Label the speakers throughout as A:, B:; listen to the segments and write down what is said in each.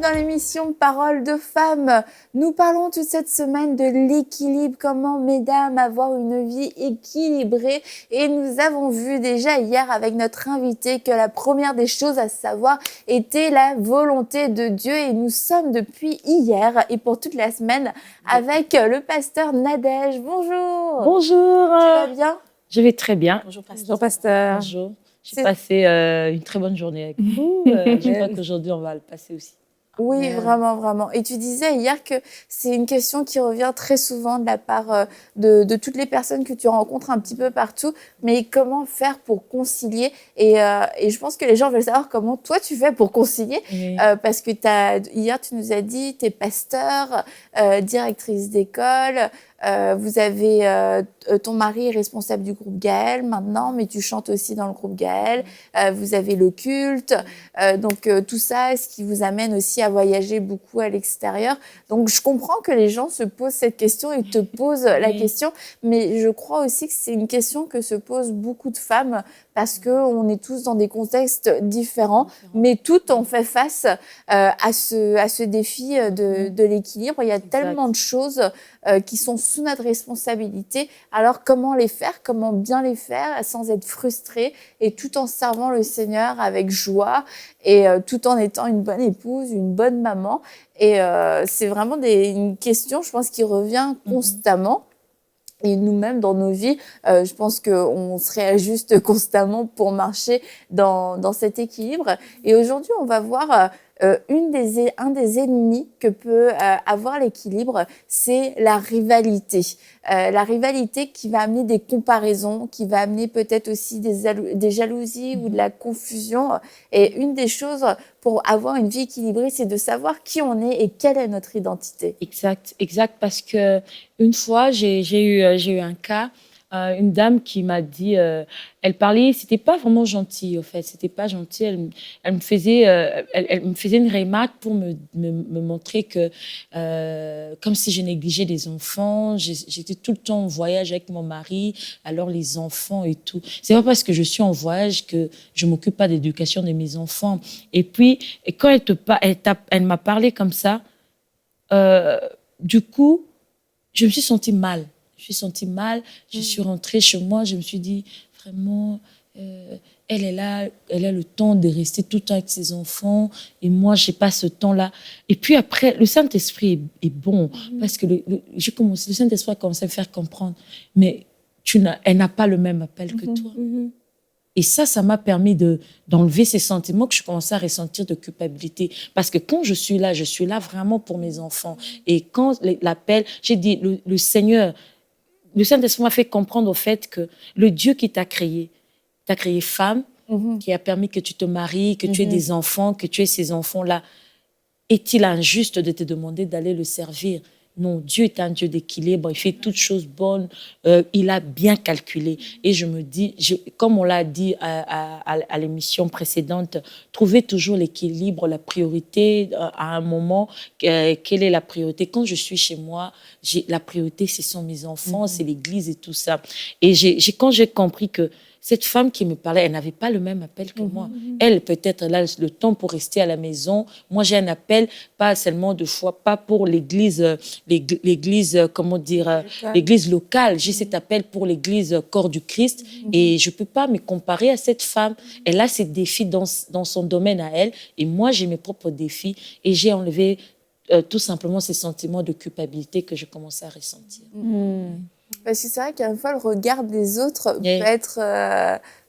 A: dans l'émission Parole de femmes. Nous parlons toute cette semaine de l'équilibre, comment, mesdames, avoir une vie équilibrée. Et nous avons vu déjà hier avec notre invité que la première des choses à savoir était la volonté de Dieu. Et nous sommes depuis hier et pour toute la semaine avec le pasteur Nadège. Bonjour.
B: Bonjour.
A: Tu vas bien?
B: Je vais très bien.
C: Bonjour, pasteur.
B: Bonjour, pasteur.
C: Bonjour.
B: J'ai passé une très bonne journée avec vous. Je crois qu'aujourd'hui, on va le passer aussi.
A: Oui,
C: Amen.
A: vraiment, vraiment. Et tu disais hier que c'est une question qui revient très souvent de la part de toutes les personnes que tu rencontres un petit peu partout. Mais comment faire pour concilier et je pense que les gens veulent savoir comment toi tu fais pour concilier.
B: Oui.
A: Parce que hier, tu nous as dit, tu es pasteur, directrice d'école. Vous avez ton mari est responsable du groupe Gaël maintenant, mais tu chantes aussi dans le groupe Gaël. Vous avez le culte. Donc, tout ça, ce qui vous amène aussi à voyager beaucoup à l'extérieur. Donc, je comprends que les gens se posent cette question et te posent la question, mais je crois aussi que c'est une question que se posent beaucoup de femmes parce qu'on est tous dans des contextes différents, mais toutes on fait face à ce défi de l'équilibre. Il y a tellement de choses qui sont sous notre responsabilité. Alors, comment les faire? Comment bien les faire sans être frustré et tout en servant le Seigneur avec joie et tout en étant une bonne épouse, une bonne maman. Et c'est vraiment une question, je pense, qui revient constamment. Et nous-mêmes, dans nos vies, je pense qu'on se réajuste constamment pour marcher dans cet équilibre. Et aujourd'hui, on va voir un des ennemis que peut avoir l'équilibre, c'est la rivalité. La rivalité qui va amener des comparaisons, qui va amener peut-être aussi des jalousies ou de la confusion. Et une des choses pour avoir une vie équilibrée, c'est de savoir qui on est et quelle est notre identité.
B: Exact, parce que une fois, j'ai eu un cas, une dame qui m'a dit, elle parlait, c'était pas vraiment gentil, au fait, c'était pas gentil. Elle me faisait une remarque pour me montrer que, comme si je négligeais les enfants, j'étais tout le temps en voyage avec mon mari, alors les enfants et tout. C'est pas parce que je suis en voyage que je m'occupe pas d'éducation de mes enfants. Et puis, quand elle m'a parlé comme ça, du coup, je me suis sentie mal. Je suis rentrée chez moi, je me suis dit, vraiment, elle a le temps de rester tout le temps avec ses enfants et moi, je n'ai pas ce temps-là. Et puis après, le Saint-Esprit est bon parce que le Saint-Esprit a commencé à me faire comprendre, mais elle n'a pas le même appel que toi. Et ça m'a permis d'enlever ces sentiments que je commençais à ressentir de culpabilité. Parce que quand je suis là vraiment pour mes enfants. Et quand l'appel, j'ai dit, le Seigneur, le Saint-Esprit m'a fait comprendre au fait que le Dieu qui t'a créé femme, qui a permis que tu te maries, que tu aies des enfants, que tu aies ces enfants-là, est-il injuste de te demander d'aller le servir? Non, Dieu est un Dieu d'équilibre, il fait toutes choses bonnes, il a bien calculé. Et je me dis, comme on l'a dit à l'émission précédente, trouver toujours l'équilibre, la priorité à un moment. Quelle est la priorité? Quand je suis chez moi, la priorité, ce sont mes enfants, c'est l'église et tout ça. Et quand j'ai compris que cette femme qui me parlait, elle n'avait pas le même appel que moi. Elle, peut-être, elle a le temps pour rester à la maison. Moi, j'ai un appel, pas seulement de foi, pas pour l'église, comment dire, l'église locale. J'ai cet appel pour l'église corps du Christ. Et je ne peux pas me comparer à cette femme. Elle a ses défis dans son domaine à elle. Et moi, j'ai mes propres défis. Et j'ai enlevé tout simplement ces sentiments de culpabilité que je commençais à ressentir.
A: Parce que c'est vrai qu'à la fois, le regard des autres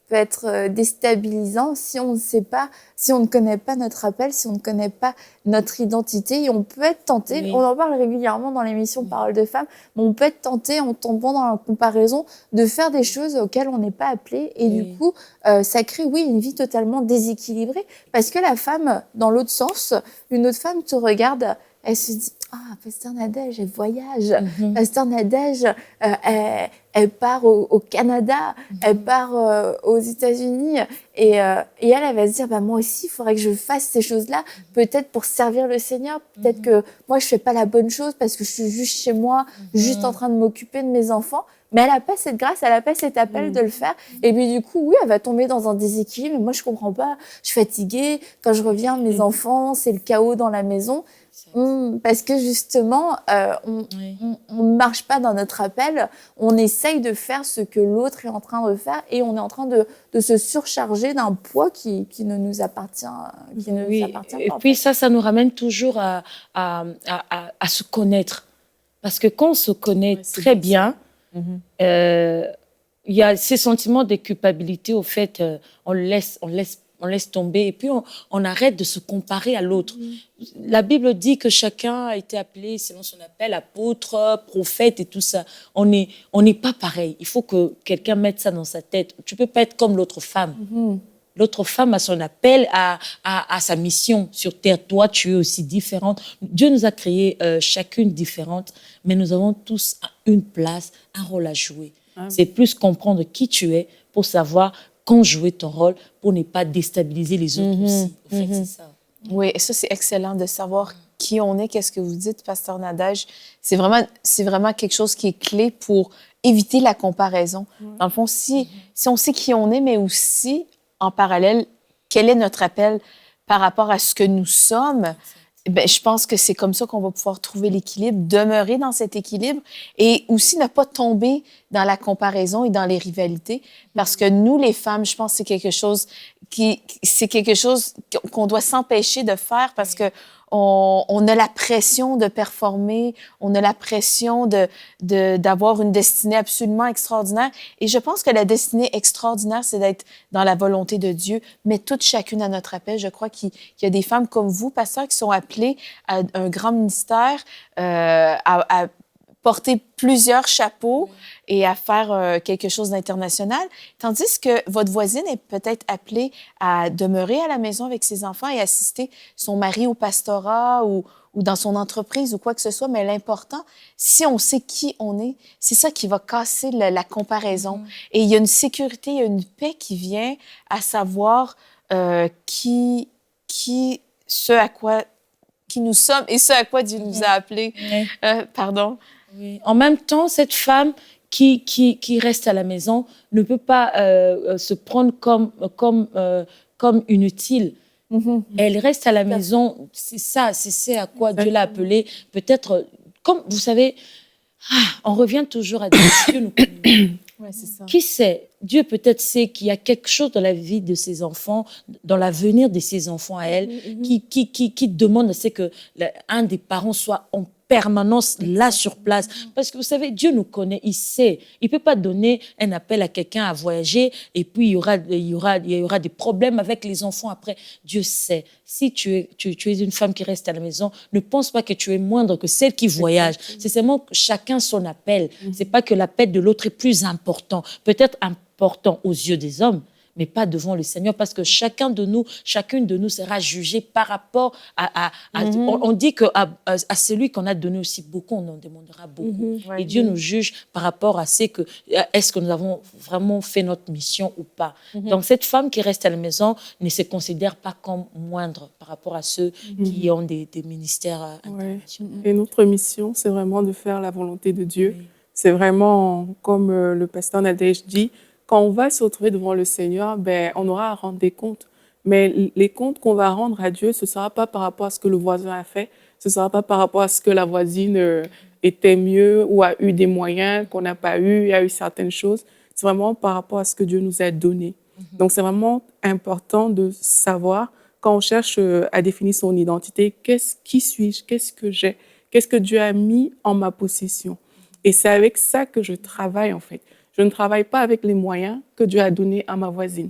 A: peut être déstabilisant si on ne sait pas, si on ne connaît pas notre appel, si on ne connaît pas notre identité. Et on peut être tenté, on en parle régulièrement dans l'émission Parole de femmes, mais on peut être tenté en tombant dans la comparaison de faire des choses auxquelles on n'est pas appelé. Et du coup, ça crée, une vie totalement déséquilibrée. Parce que la femme, dans l'autre sens, une autre femme te regarde, elle se dit ah, Pasteur Nadège, elle voyage. Pasteur Nadège, elle part au Canada, elle part aux États-Unis. Et elle va se dire, bah, moi aussi, il faudrait que je fasse ces choses-là, peut-être pour servir le Seigneur. Peut-être que moi, je fais pas la bonne chose parce que je suis juste chez moi, juste en train de m'occuper de mes enfants. Mais elle n'a pas cette grâce, elle n'a pas cet appel de le faire. Et puis du coup, oui, elle va tomber dans un déséquilibre. Mais moi, je comprends pas. Je suis fatiguée. Quand je reviens, mes enfants, c'est le chaos dans la maison. Parce que justement, on ne marche pas dans notre appel. On essaye de faire ce que l'autre est en train de faire et on est en train de se surcharger d'un poids qui ne nous appartient, nous appartient pas.
B: Et puis ça nous ramène toujours à se connaître. Parce que quand on se connaît très bien, il y a ces sentiments de culpabilité, au fait, on laisse tomber et puis on arrête de se comparer à l'autre. La Bible dit que chacun a été appelé selon son appel, apôtre, prophète et tout ça. On n'est pas pareil. Il faut que quelqu'un mette ça dans sa tête. Tu peux pas être comme l'autre femme. L'autre femme a son appel, a sa mission sur terre. Toi, tu es aussi différente. Dieu nous a créés chacune différente, mais nous avons tous une place, un rôle à jouer. C'est plus comprendre qui tu es pour savoir quand jouer ton rôle, pour ne pas déstabiliser les autres aussi. En fait, c'est ça.
C: Oui, et ça, c'est excellent de savoir qui on est. Qu'est-ce que vous dites, Pasteur Nadège? C'est vraiment quelque chose qui est clé pour éviter la comparaison. Dans le fond, si on sait qui on est, mais aussi, en parallèle, quel est notre appel par rapport à ce que nous sommes, ben, je pense que c'est comme ça qu'on va pouvoir trouver l'équilibre, demeurer dans cet équilibre et aussi ne pas tomber dans la comparaison et dans les rivalités. Parce que nous, les femmes, je pense que c'est quelque chose qu'on doit s'empêcher de faire parce que on a la pression de performer, on a la pression d'avoir une destinée absolument extraordinaire. Et je pense que la destinée extraordinaire, c'est d'être dans la volonté de Dieu, mais toutes chacune à notre appel. Je crois qu'il y a des femmes comme vous, pasteurs, qui sont appelées à un grand ministère, à porter plusieurs chapeaux et à faire quelque chose d'international, tandis que votre voisine est peut-être appelée à demeurer à la maison avec ses enfants et assister son mari au pastorat ou dans son entreprise ou quoi que ce soit. Mais l'important, si on sait qui on est, c'est ça qui va casser la comparaison. Et il y a une sécurité, il y a une paix qui vient à savoir qui nous sommes et ce à quoi Dieu nous a appelés. Pardon.
B: Oui. En même temps, cette femme qui reste à la maison ne peut pas se prendre comme inutile. Elle reste à la maison, c'est à quoi Dieu l'a appelée. Peut-être, comme vous savez, on revient toujours à Dieu. Dieu nous connaît.
C: Ouais, c'est ça.
B: Qui sait? Dieu peut-être sait qu'il y a quelque chose dans la vie de ses enfants, dans l'avenir de ses enfants à elle, qui demande à ce que un des parents soit en permanence là sur place. Parce que vous savez, Dieu nous connaît, il sait. Il ne peut pas donner un appel à quelqu'un à voyager et puis il y aura des problèmes avec les enfants après. Dieu sait. Si tu es une femme qui reste à la maison, ne pense pas que tu es moindre que celle qui voyage. C'est seulement chacun son appel. C'est pas que l'appel de l'autre est plus important. Peut-être important aux yeux des hommes, mais pas devant le Seigneur, parce que chacune de nous sera jugée par rapport à on dit qu'à celui qu'on a donné aussi beaucoup, on en demandera beaucoup. Et Dieu nous juge par rapport à est-ce que nous avons vraiment fait notre mission ou pas. Donc cette femme qui reste à la maison ne se considère pas comme moindre par rapport à ceux qui ont des ministères internationaux.
D: Et notre mission, c'est vraiment de faire la volonté de Dieu. C'est vraiment, comme le pasteur Nadège dit, quand on va se retrouver devant le Seigneur, ben, on aura à rendre des comptes. Mais les comptes qu'on va rendre à Dieu, ce ne sera pas par rapport à ce que le voisin a fait, ce ne sera pas par rapport à ce que la voisine était mieux ou a eu des moyens qu'on n'a pas eu, a eu certaines choses. C'est vraiment par rapport à ce que Dieu nous a donné. Donc, c'est vraiment important de savoir, quand on cherche à définir son identité, qui suis-je, qu'est-ce que j'ai, qu'est-ce que Dieu a mis en ma possession. Et c'est avec ça que je travaille, en fait. Je ne travaille pas avec les moyens que Dieu a donnés à ma voisine.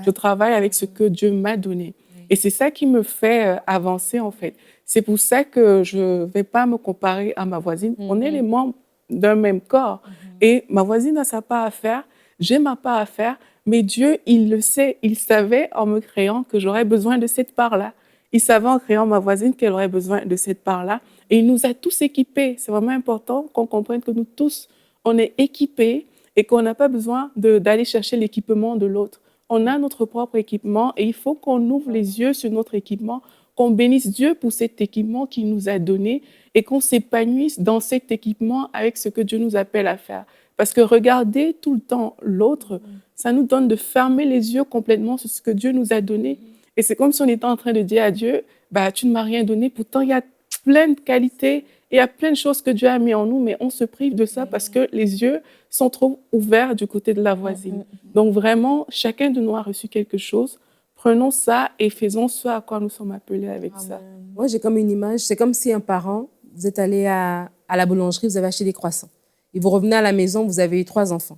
D: Je travaille avec ce que Dieu m'a donné. Et c'est ça qui me fait avancer, en fait. C'est pour ça que je ne vais pas me comparer à ma voisine. On est les membres d'un même corps. Et ma voisine a sa part à faire, j'ai ma part à faire, mais Dieu, il le sait. Il savait en me créant que j'aurais besoin de cette part-là. Il savait en créant ma voisine qu'elle aurait besoin de cette part-là. Et il nous a tous équipés. C'est vraiment important qu'on comprenne que nous tous, on est équipés et qu'on n'a pas besoin d'aller chercher l'équipement de l'autre. On a notre propre équipement et il faut qu'on ouvre les yeux sur notre équipement, qu'on bénisse Dieu pour cet équipement qu'il nous a donné et qu'on s'épanouisse dans cet équipement avec ce que Dieu nous appelle à faire. Parce que regarder tout le temps l'autre, ça nous donne de fermer les yeux complètement sur ce que Dieu nous a donné. Et c'est comme si on était en train de dire à Dieu, bah, tu ne m'as rien donné. Pourtant, il y a plein de qualités, il y a plein de choses que Dieu a mis en nous, mais on se prive de ça parce que les yeux sont trop ouverts du côté de la voisine. Donc vraiment, chacun de nous a reçu quelque chose. Prenons ça et faisons ce à quoi nous sommes appelés avec ça.
E: Moi, j'ai comme une image, c'est comme si un parent, vous êtes allé à la boulangerie, vous avez acheté des croissants. Et vous revenez à la maison, vous avez eu 3 enfants.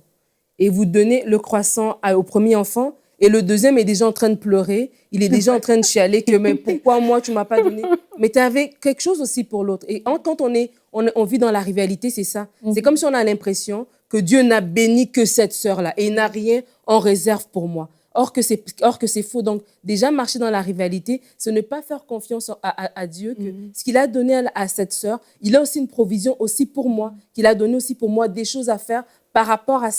E: Et vous donnez le croissant au premier enfant, et le deuxième est déjà en train de pleurer. Il est déjà en train de chialer que, mais pourquoi moi, tu ne m'as pas donné? Mais tu avais quelque chose aussi pour l'autre. Et quand on vit dans la rivalité, c'est ça. C'est comme si on a l'impression que Dieu n'a béni que cette sœur-là et il n'a rien en réserve pour moi. Or que c'est faux. Donc, déjà, marcher dans la rivalité, ce n'est pas faire confiance à Dieu, que ce qu'il a donné à cette sœur, il a aussi une provision aussi pour moi, qu'il a donné aussi pour moi des choses à faire par rapport à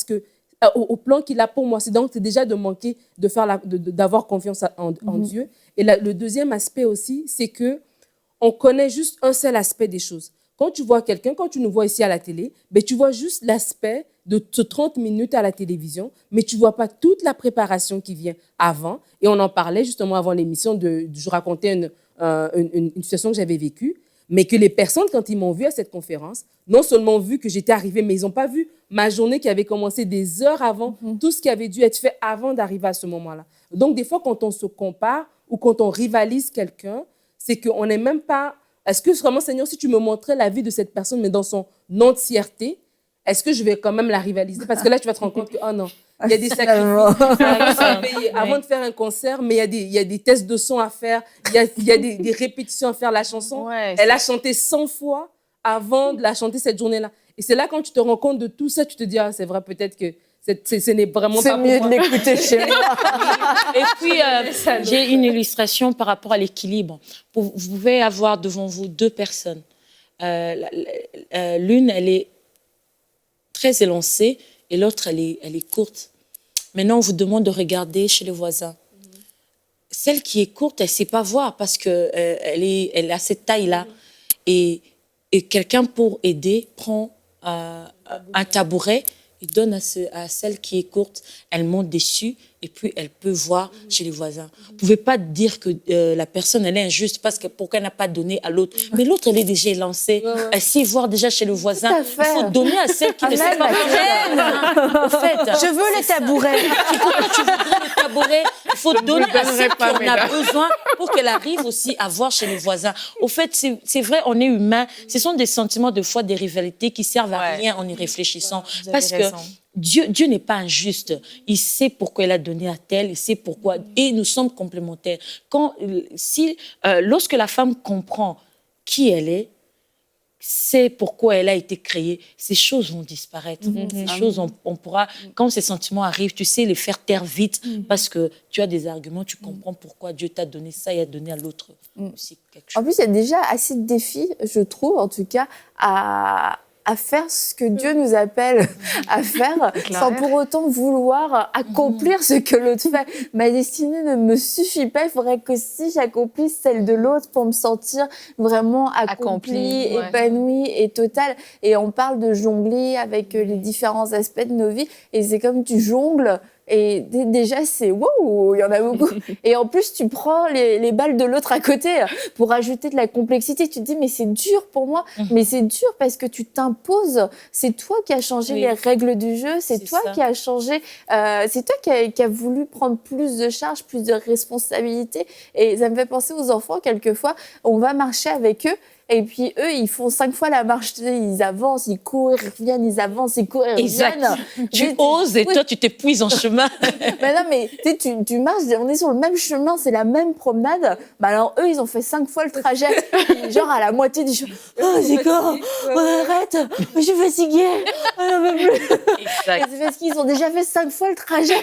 E: au plan qu'il a pour moi. C'est donc déjà de manquer d'avoir confiance en Dieu. Et le deuxième aspect aussi, c'est que on connaît juste un seul aspect des choses. Quand tu vois quelqu'un, quand tu nous vois ici à la télé, ben, tu vois juste l'aspect de 30 minutes à la télévision, mais tu ne vois pas toute la préparation qui vient avant. Et on en parlait justement avant l'émission, je racontais une situation que j'avais vécue, mais que les personnes, quand ils m'ont vu à cette conférence, non seulement vu que j'étais arrivée, mais ils n'ont pas vu ma journée qui avait commencé des heures avant, tout ce qui avait dû être fait avant d'arriver à ce moment-là. Donc, des fois, quand on se compare ou quand on rivalise quelqu'un, c'est qu'on n'est même pas... Est-ce que vraiment, Seigneur, si tu me montrais la vie de cette personne, mais dans son entièreté, est-ce que je vais quand même la rivaliser? Parce que là, tu vas te rendre compte que, oh non, il y a des sacrifices à payer avant de faire un concert, mais il y a des tests de son à faire, il y a des répétitions à faire. La chanson, elle a chanté 100 fois avant de la chanter cette journée-là. Et c'est là, quand tu te rends compte de tout ça, tu te dis, ah, c'est vrai, peut-être que ce n'est vraiment pas pour moi.
C: C'est mieux de l'écouter chez moi.
B: Et puis, j'ai une illustration par rapport à l'équilibre. Vous pouvez avoir devant vous 2 personnes. L'une, elle est très élancée et l'autre, elle est courte. Maintenant, on vous demande de regarder chez les voisins. Celle qui est courte, elle ne sait pas voir parce qu'elle a cette taille-là. Et quelqu'un, pour aider, prend un tabouret, il donne à celle qui est courte, elle monte dessus et puis elle peut voir chez les voisins. Vous ne pouvez pas dire que la personne, elle est injuste pourquoi elle n'a pas donné à l'autre. Mais l'autre, elle est déjà élancée. Elle sait voir déjà chez le voisin. Il faut donner à celle qui ne sait pas voir. Au fait,
C: je veux le tabouret.
B: Pourquoi tu voudrais le tabouret? Il faut donner à celle qui en a besoin pour qu'elle arrive aussi à voir chez les voisins. Au fait, c'est vrai, on est humain. Ce sont des sentiments, de fois, des rivalités qui servent à rien en y réfléchissant. Parce que Dieu n'est pas injuste. Il sait pourquoi il a donné à tel, il sait pourquoi. Et nous sommes complémentaires. Lorsque la femme comprend qui elle est, sait pourquoi elle a été créée, ces choses vont disparaître. Ces choses, on pourra, quand ces sentiments arrivent, tu sais les faire taire vite parce que tu as des arguments, tu comprends pourquoi Dieu t'a donné ça et a donné à l'autre aussi quelque chose.
A: En plus, il y a déjà assez de défis, je trouve, en tout cas, à faire ce que Dieu nous appelle à faire, sans pour autant vouloir accomplir ce que l'autre fait. Ma destinée ne me suffit pas, il faudrait que si j'accomplisse celle de l'autre pour me sentir vraiment accomplie, épanouie et totale. Et on parle de jongler avec les différents aspects de nos vies, et c'est comme tu jongles. Et déjà, c'est wow, il y en a beaucoup. Et en plus, tu prends les balles de l'autre à côté pour ajouter de la complexité. Tu te dis, mais c'est dur pour moi. Mais c'est dur parce que tu t'imposes. C'est toi qui as changé les règles du jeu. C'est toi qui as changé. C'est toi qui as voulu prendre plus de charges, plus de responsabilités. Et ça me fait penser aux enfants, quelquefois. On va marcher avec eux. Et puis, eux, ils font 5 fois la marche. Ils avancent, ils courent, ils reviennent, ils avancent, ils courent, ils reviennent.
B: Tu oses et toi, tu t'épuises en chemin.
A: Mais non, mais tu marches, on est sur le même chemin, c'est la même promenade. Bah alors, eux, ils ont fait 5 fois le trajet. Genre, à la moitié du chemin. Oh, c'est quoi? Arrête, je suis fatiguée. Oh, j'en peux plus. Et c'est parce qu'ils ont déjà fait 5 fois le trajet.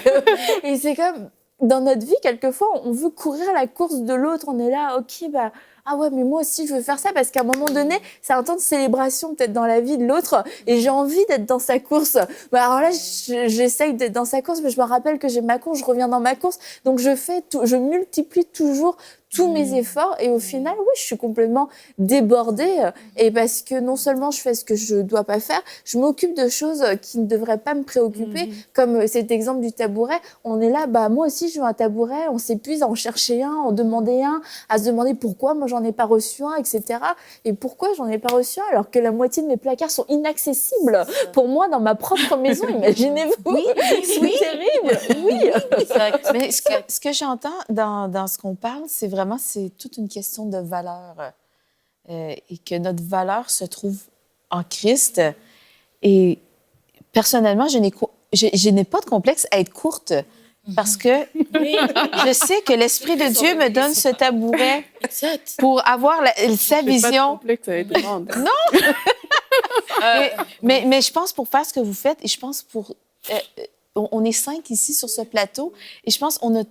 A: Et c'est comme... Dans notre vie, quelquefois, on veut courir la course de l'autre. On est là, ok, bah, ah ouais, mais moi aussi, je veux faire ça parce qu'à un moment donné, c'est un temps de célébration peut-être dans la vie de l'autre et j'ai envie d'être dans sa course. Bah, alors là, j'essaye d'être dans sa course, mais je me rappelle que j'ai ma course, je reviens dans ma course. Donc, je multiplie toujours tous mes efforts et au final, oui, je suis complètement débordée et parce que non seulement je fais ce que je dois pas faire, je m'occupe de choses qui ne devraient pas me préoccuper, comme cet exemple du tabouret. On est là, bah moi aussi je veux un tabouret, on s'épuise à en chercher un, en demander un, à se demander pourquoi moi j'en ai pas reçu un, etc. Et pourquoi j'en ai pas reçu un alors que la moitié de mes placards sont inaccessibles pour moi dans ma propre maison, imaginez-vous.
C: Oui,
A: c'est terrible. Oui.
C: Mais ce que j'entends dans ce qu'on parle, c'est toute une question de valeur. Et que notre valeur se trouve en Christ. Et personnellement, je n'ai pas de complexe à être courte parce que je sais que l'Esprit de Dieu me donne ce tabouret pour avoir sa vision.
D: Pas de complexe à être grande.
C: Non! mais je pense pour faire ce que vous faites, et je pense on est 5 ici sur ce plateau, et je pense qu'on a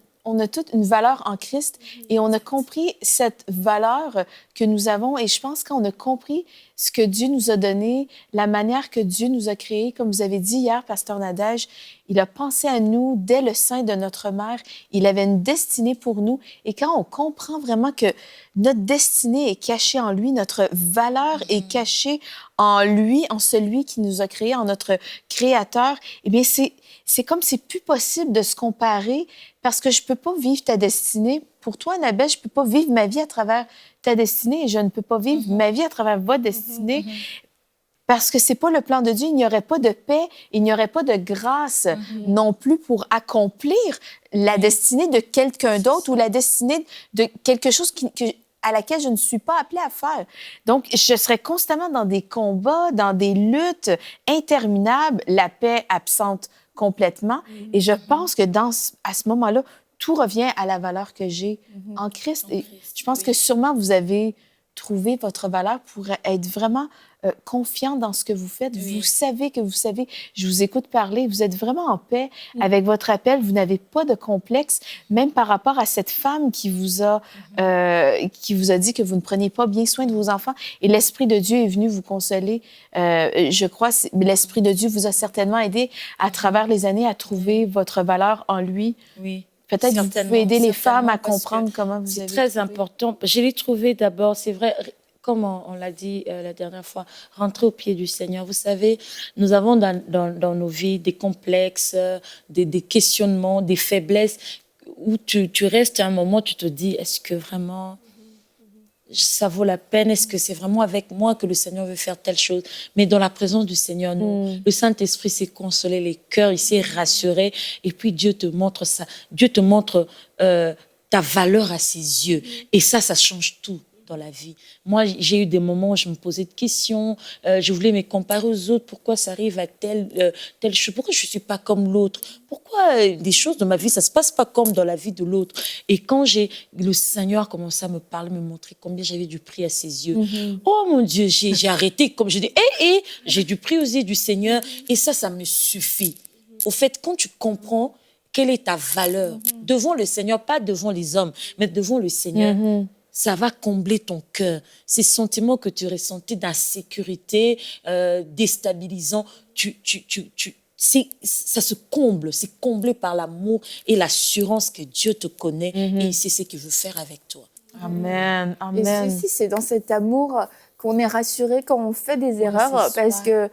C: toute une valeur en Christ et on a compris cette valeur que nous avons. Et je pense qu'on a compris ce que Dieu nous a donné, la manière que Dieu nous a créés. Comme vous avez dit hier, Pasteur Nadège, il a pensé à nous dès le sein de notre mère. Il avait une destinée pour nous. Et quand on comprend vraiment que notre destinée est cachée en lui, notre valeur est cachée en lui, en celui qui nous a créés, en notre Créateur, eh bien, c'est comme c'est plus possible de se comparer parce que je peux pas vivre ta destinée. Pour toi, Annabelle, je peux pas vivre ma vie à travers ta destinée et je ne peux pas vivre ma vie à travers votre destinée parce que c'est pas le plan de Dieu. Il n'y aurait pas de paix, il n'y aurait pas de grâce non plus pour accomplir la destinée de quelqu'un d'autre ou la destinée de quelque chose à laquelle je ne suis pas appelée à faire. Donc, je serais constamment dans des combats, dans des luttes interminables, la paix absente complètement. Et je pense que à ce moment-là, tout revient à la valeur que j'ai en Christ. Et je pense que sûrement vous avez trouvé votre valeur pour être vraiment confiant dans ce que vous faites. Vous savez que vous savez. Je vous écoute parler. Vous êtes vraiment en paix avec votre appel. Vous n'avez pas de complexe, même par rapport à cette femme qui vous a dit que vous ne preniez pas bien soin de vos enfants. Et l'Esprit de Dieu est venu vous consoler. Je crois que l'Esprit de Dieu vous a certainement aidé à travers les années à trouver votre valeur en lui.
B: Oui.
C: Peut-être que vous pouvez aider les femmes à comprendre comment vous avez...
B: C'est très important. Je l'ai trouvé d'abord, c'est vrai, comme on l'a dit la dernière fois, rentrer au pied du Seigneur. Vous savez, nous avons dans nos vies des complexes, des questionnements, des faiblesses, où tu restes à un moment, tu te dis, est-ce que vraiment ça vaut la peine? Est-ce que c'est vraiment avec moi que le Seigneur veut faire telle chose? Mais dans la présence du Seigneur, le Saint-Esprit sait consoler les cœurs, il sait rassurer. Et puis Dieu te montre ça. Dieu te montre ta valeur à ses yeux. Et ça change tout dans la vie. Moi, j'ai eu des moments où je me posais des questions, je voulais me comparer aux autres, pourquoi ça arrive à telle chose, pourquoi je ne suis pas comme l'autre, pourquoi des choses dans ma vie, ça ne se passe pas comme dans la vie de l'autre. Et quand le Seigneur a commencé à me parler, me montrer combien j'avais du prix à ses yeux, oh mon Dieu, j'ai arrêté, comme je dis, j'ai du prix aux yeux du Seigneur, et ça me suffit. Au fait, quand tu comprends quelle est ta valeur devant le Seigneur, pas devant les hommes, mais devant le Seigneur, ça va combler ton cœur. Ces sentiments que tu ressentais d'insécurité, déstabilisant, ça se comble. C'est comblé par l'amour et l'assurance que Dieu te connaît et il sait ce qu'il veut faire avec toi.
C: Amen, amen.
A: Et ceci, c'est dans cet amour qu'on est rassuré quand on fait des erreurs, parce que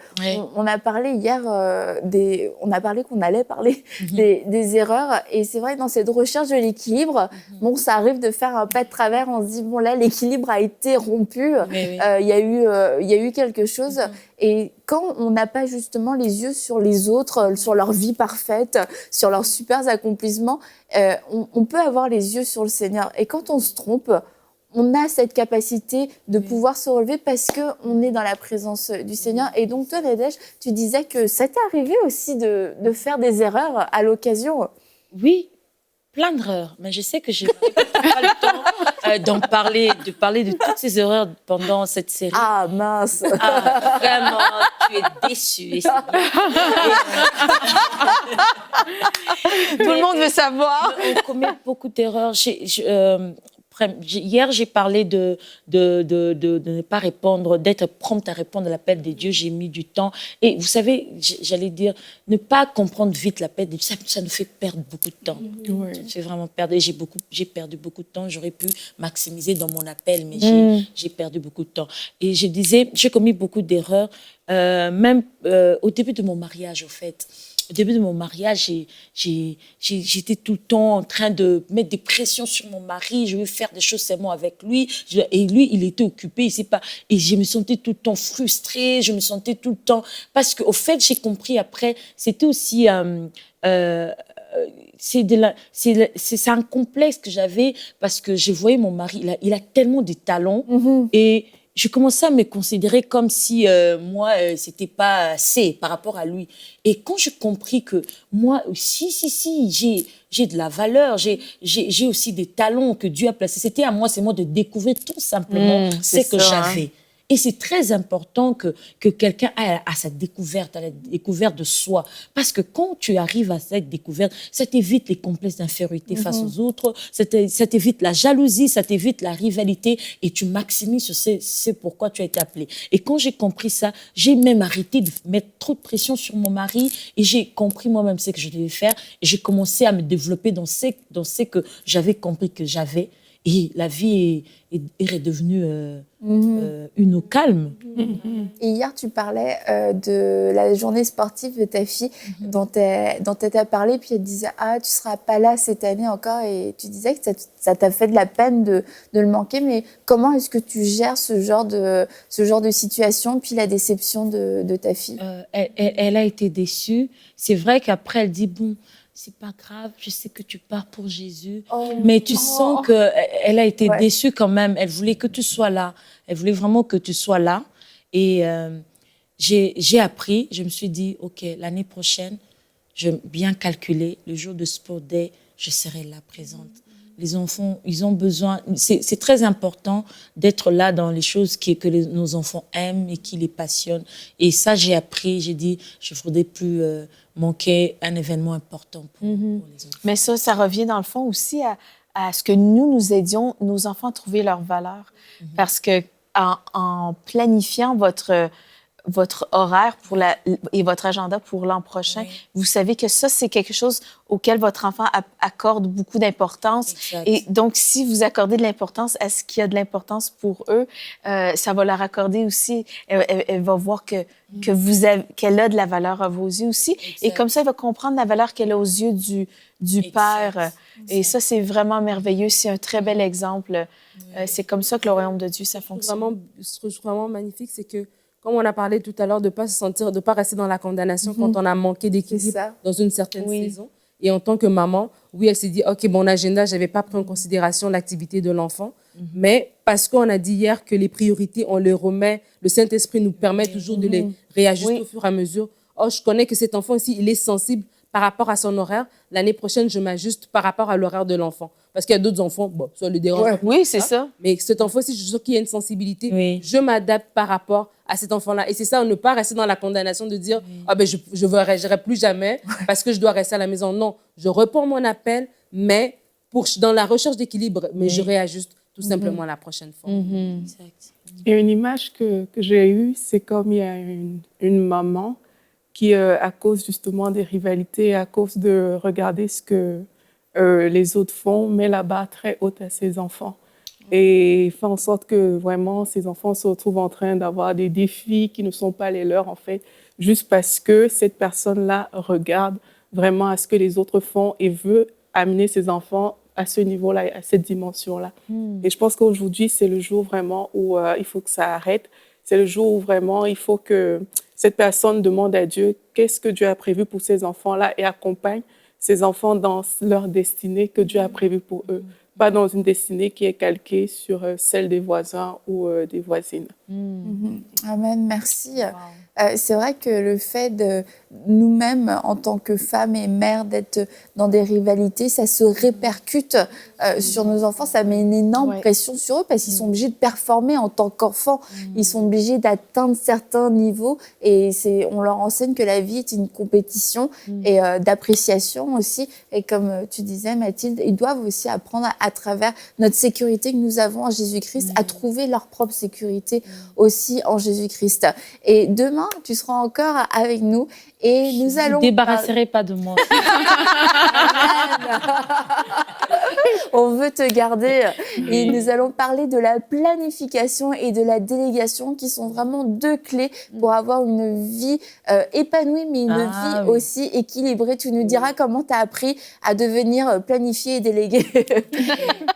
A: on a parlé hier on a parlé qu'on allait parler des erreurs, et c'est vrai, dans cette recherche de l'équilibre, bon, ça arrive de faire un pas de travers, on se dit bon là l'équilibre a été rompu, il y a eu quelque chose, et quand on n'a pas justement les yeux sur les autres, sur leur vie parfaite, sur leurs super accomplissements, on peut avoir les yeux sur le Seigneur, et quand on se trompe, on a cette capacité de pouvoir se relever parce qu'on est dans la présence du Seigneur. Et donc, toi, Nadège, tu disais que ça t'est arrivé aussi de faire des erreurs à l'occasion.
B: Oui, plein d'erreurs. Mais je sais que je n'ai pas le temps de parler de toutes ces erreurs pendant cette série.
A: Ah, mince.
B: Ah, vraiment, tu es déçue.
C: Tout le monde veut savoir.
B: On commet beaucoup d'erreurs. Hier, j'ai parlé de ne pas répondre, d'être prompte à répondre à l'appel de Dieu. J'ai mis du temps. Et vous savez, j'allais dire, ne pas comprendre vite l'appel de Dieu, ça nous fait perdre beaucoup de temps.
D: Ouais.
B: Ça nous fait vraiment perdre. Et j'ai perdu beaucoup de temps. J'aurais pu maximiser dans mon appel, mais j'ai perdu beaucoup de temps. Et je disais, j'ai commis beaucoup d'erreurs, même au début de mon mariage, au fait. Au début de mon mariage, j'étais tout le temps en train de mettre des pressions sur mon mari. Je veux faire des choses seulement avec lui. Et lui, il était occupé. Il sait pas. Et je me sentais tout le temps frustrée. Je me sentais tout le temps... Parce qu'au fait, j'ai compris après, c'était aussi... c'est un complexe que j'avais parce que je voyais mon mari, il a tellement de talents et je commençais à me considérer comme si moi, c'était pas assez par rapport à lui. Et quand j'ai compris que moi, j'ai de la valeur, j'ai aussi des talents que Dieu a placés, c'était à moi, c'est moi de découvrir tout simplement ce que j'avais. Et c'est très important que quelqu'un aille à sa découverte, à la découverte de soi. Parce que quand tu arrives à cette découverte, ça t'évite les complexes d'infériorité face aux autres, ça t'évite la jalousie, ça t'évite la rivalité et tu maximises sur ce pourquoi tu as été appelé. Et quand j'ai compris ça, j'ai même arrêté de mettre trop de pression sur mon mari et j'ai compris moi-même ce que je devais faire et j'ai commencé à me développer dans ce que j'avais compris que j'avais. Et la vie est redevenue une eau calme.
A: Et hier, tu parlais de la journée sportive de ta fille dont elle t'a parlé, puis elle disait « Ah, tu seras pas là cette année encore » et tu disais que ça t'a fait de la peine de le manquer. Mais comment est-ce que tu gères ce genre de situation, puis la déception de ta fille?
B: Elle a été déçue. C'est vrai qu'après, elle dit « Bon, c'est pas grave, je sais que tu pars pour Jésus. » Mais tu sens qu'elle a été déçue quand même. Elle voulait que tu sois là. Elle voulait vraiment que tu sois là. Et j'ai appris, je me suis dit, OK, l'année prochaine, je vais bien calculer. Le jour de Sport Day, je serai là présente. Les enfants, ils ont besoin... C'est très important d'être là dans les choses que nos enfants aiment et qui les passionnent. Et ça, j'ai appris. J'ai dit, je ne voudrais plus manquer un événement important pour les enfants.
C: Mais ça revient dans le fond aussi à ce que nous aidions nos enfants à trouver leur valeur. Parce que en planifiant votre horaire et votre agenda pour l'an prochain, vous savez que ça, c'est quelque chose auquel votre enfant accorde beaucoup d'importance.
B: Exact.
C: Et donc, si vous accordez de l'importance à ce qui a de l'importance pour eux, ça va leur accorder aussi, elle va voir qu'elle a de la valeur à vos yeux aussi.
B: Exact.
C: Et comme ça, elle va comprendre la valeur qu'elle a aux yeux du Père. Et ça, c'est vraiment merveilleux. C'est un très bel exemple. C'est comme ça que le royaume de Dieu, ça fonctionne.
E: Ce que je trouve vraiment magnifique, c'est que, comme on a parlé tout à l'heure, de ne pas rester dans la condamnation quand on a manqué d'équilibre dans une certaine saison. Et en tant que maman, oui, elle s'est dit, OK, mon agenda, je n'avais pas pris en considération l'activité de l'enfant. Mais parce qu'on a dit hier que les priorités, on les remet, le Saint-Esprit nous permet toujours de les réajuster au fur et à mesure. Oh, je connais que cet enfant aussi, il est sensible par rapport à son horaire. L'année prochaine, je m'ajuste par rapport à l'horaire de l'enfant. Parce qu'il y a d'autres enfants, bon, ça le dérange.
C: Oui, c'est ça.
E: Mais cet enfant-ci, je suis sûre qu'il y a une sensibilité.
B: Oui.
E: Je m'adapte par rapport à cet enfant-là. Et c'est ça, ne pas rester dans la condamnation de dire « Ah ben, je ne voyagerai plus jamais parce que je dois rester à la maison. » Non, je reprends mon appel, mais dans la recherche d'équilibre, mais je réajuste tout simplement la prochaine fois.
B: Exact.
D: Et une image que j'ai eue, c'est comme il y a une maman qui, à cause justement des rivalités, à cause de regarder ce que les autres font, met la barre très haute à ses enfants. Et fait en sorte que vraiment, ces enfants se retrouvent en train d'avoir des défis qui ne sont pas les leurs, en fait, juste parce que cette personne-là regarde vraiment à ce que les autres font et veut amener ses enfants à ce niveau-là, à cette dimension-là. Et je pense qu'aujourd'hui, c'est le jour vraiment où il faut que ça arrête. C'est le jour où vraiment il faut que cette personne demande à Dieu qu'est-ce que Dieu a prévu pour ces enfants-là et accompagne ces enfants dans leur destinée que Dieu a prévue pour eux. Pas dans une destinée qui est calquée sur celle des voisins ou des voisines.
A: Amen, merci. C'est vrai que le fait de nous-mêmes, en tant que femmes et mères, d'être dans des rivalités, ça se répercute sur nos enfants. Ça met une énorme pression sur eux parce qu'ils sont obligés de performer en tant qu'enfants. Ils sont obligés d'atteindre certains niveaux et on leur enseigne que la vie est une compétition et d'appréciation aussi. Et comme tu disais, Mathilde, ils doivent aussi apprendre à à travers notre sécurité que nous avons en Jésus-Christ, à trouver leur propre sécurité aussi en Jésus-Christ. Et demain, tu seras encore avec nous et nous allons...
B: Ne débarrasserai pas de moi.
A: On veut te garder. Et nous allons parler de la planification et de la délégation qui sont vraiment deux clés pour avoir une vie épanouie, mais une vie aussi équilibrée. Tu nous diras comment tu as appris à devenir planifié et délégué.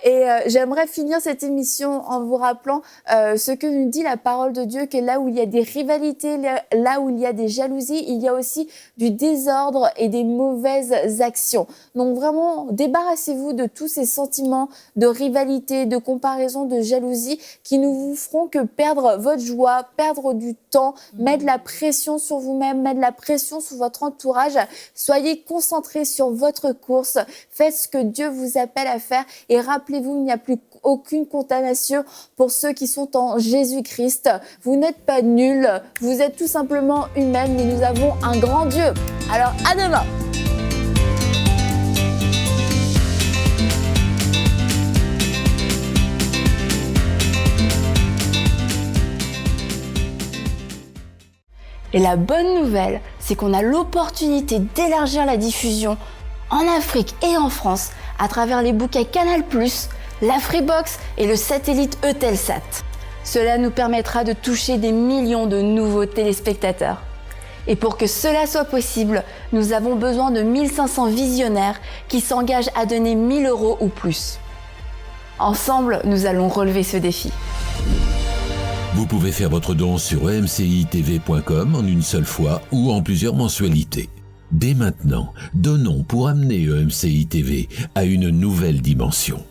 A: Et j'aimerais finir cette émission en vous rappelant ce que nous dit la parole de Dieu, que là où il y a des rivalités, là où il y a des jalousies, il y a aussi du désordre et des mauvaises actions. Donc vraiment, débarrassez-vous de tous ces sentiments de rivalité, de comparaison, de jalousie qui ne vous feront que perdre votre joie, perdre du temps, mettre la pression sur vous-même, mettre la pression sur votre entourage. Soyez concentrés sur votre course, faites ce que Dieu vous appelle à faire et rappelez-vous, il n'y a plus aucune condamnation pour ceux qui sont en Jésus-Christ. Vous n'êtes pas nuls, vous êtes tout simplement humaines, mais nous avons un grand Dieu. Alors à demain. Et la bonne nouvelle, c'est qu'on a l'opportunité d'élargir la diffusion en Afrique et en France à travers les bouquets Canal+, la Freebox et le satellite Eutelsat. Cela nous permettra de toucher des millions de nouveaux téléspectateurs. Et pour que cela soit possible, nous avons besoin de 1500 visionnaires qui s'engagent à donner 1 000 € ou plus. Ensemble, nous allons relever ce défi.
F: Vous pouvez faire votre don sur emcitv.com en une seule fois ou en plusieurs mensualités. Dès maintenant, donnons pour amener EMCI TV à une nouvelle dimension.